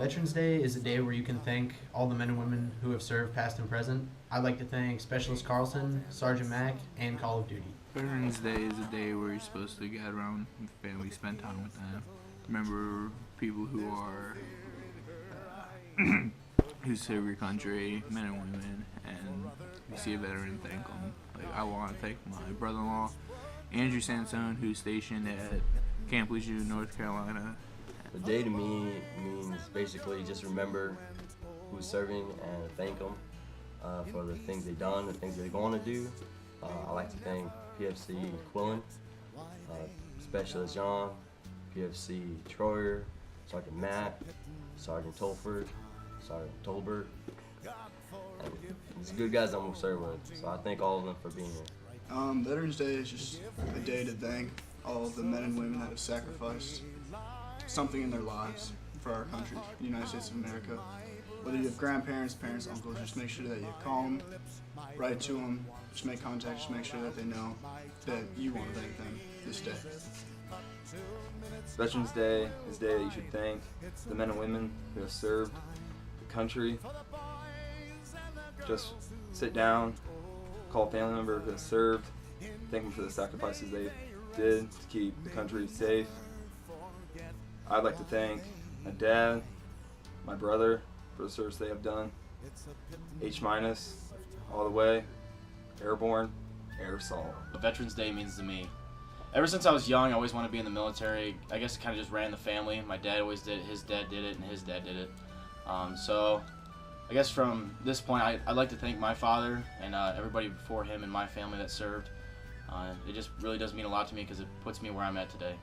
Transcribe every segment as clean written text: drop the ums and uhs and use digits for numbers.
Veterans Day is a day where you can thank all the men and women who have served past and present. I'd like to thank Specialist Carlson, Sergeant Mack, and Call of Duty. Veterans Day is a day where you're supposed to get around with family, spend time with them. Remember people who are who serve your country, men and women, and you see a veteran, thank them. Like I want to thank my brother-in-law, Andrew Sansone, who's stationed at Camp Lejeune, North Carolina. The day to me means basically just remember who's serving and thank them for the things they've done, the things they're going to do. I like to thank PFC Quillen, Specialist John, PFC Troyer, Sergeant Matt, Sergeant Tolford, Sergeant Tolbert. And it's good guys I'm going to serve with, so I thank all of them for being here. Veterans Day is just a day to thank all of the men and women that have sacrificed something in their lives for our country, the United States of America. Whether you have grandparents, parents, uncles, just make sure that you call them, write to them, just make contact, just make sure that they know that you want to thank them this day. Veterans Day is a day that you should thank the men and women who have served the country. Just sit down, call a family member who has served, thank them for the sacrifices they did to keep the country safe. I'd like to thank my dad, my brother for the service they have done. H-, all the way, airborne, air assault. Veterans Day means to me. Ever since I was young, I always wanted to be in the military. I guess it kind of just ran in the family. My dad always did it, his dad did it, and his dad did it. So I guess from this point, I'd like to thank my father and everybody before him and my family that served. It just really does mean a lot to me because it puts me where I'm at today.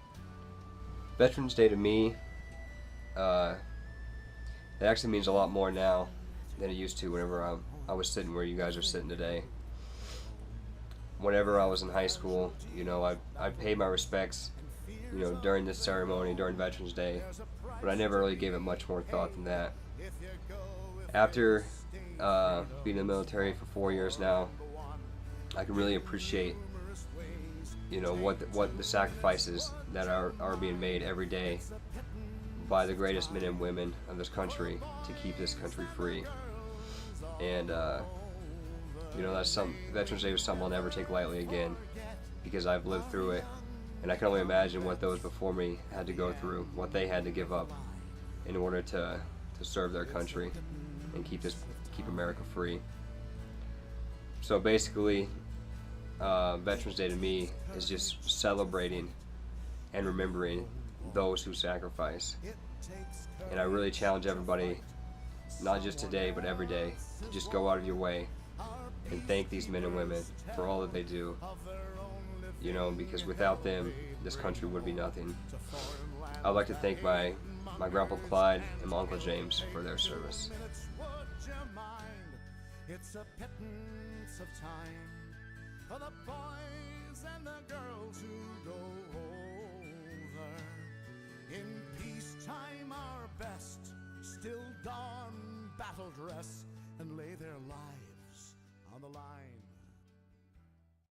Veterans Day to me, it actually means a lot more now than it used to whenever I was sitting where you guys are sitting today. Whenever I was in high school, I paid my respects, during this ceremony, during Veterans Day, but I never really gave it much more thought than that. After being in the military for 4 years now, I can really appreciate what the sacrifices that are being made every day by the greatest men and women of this country to keep this country free. And Veterans Day was something I'll never take lightly again because I've lived through it, and I can only imagine what those before me had to go through, what they had to give up in order to serve their country and keep America free. So basically, Veterans Day to me is just celebrating and remembering those who sacrifice. And I really challenge everybody, not just today, but every day, to just go out of your way and thank these men and women for all that they do. Because without them, this country would be nothing. I'd like to thank my Grandpa Clyde and my Uncle James for their service. It's a pittance of time for the boys and the girls who go over. In peacetime our best still don battle dress and lay their lives on the line.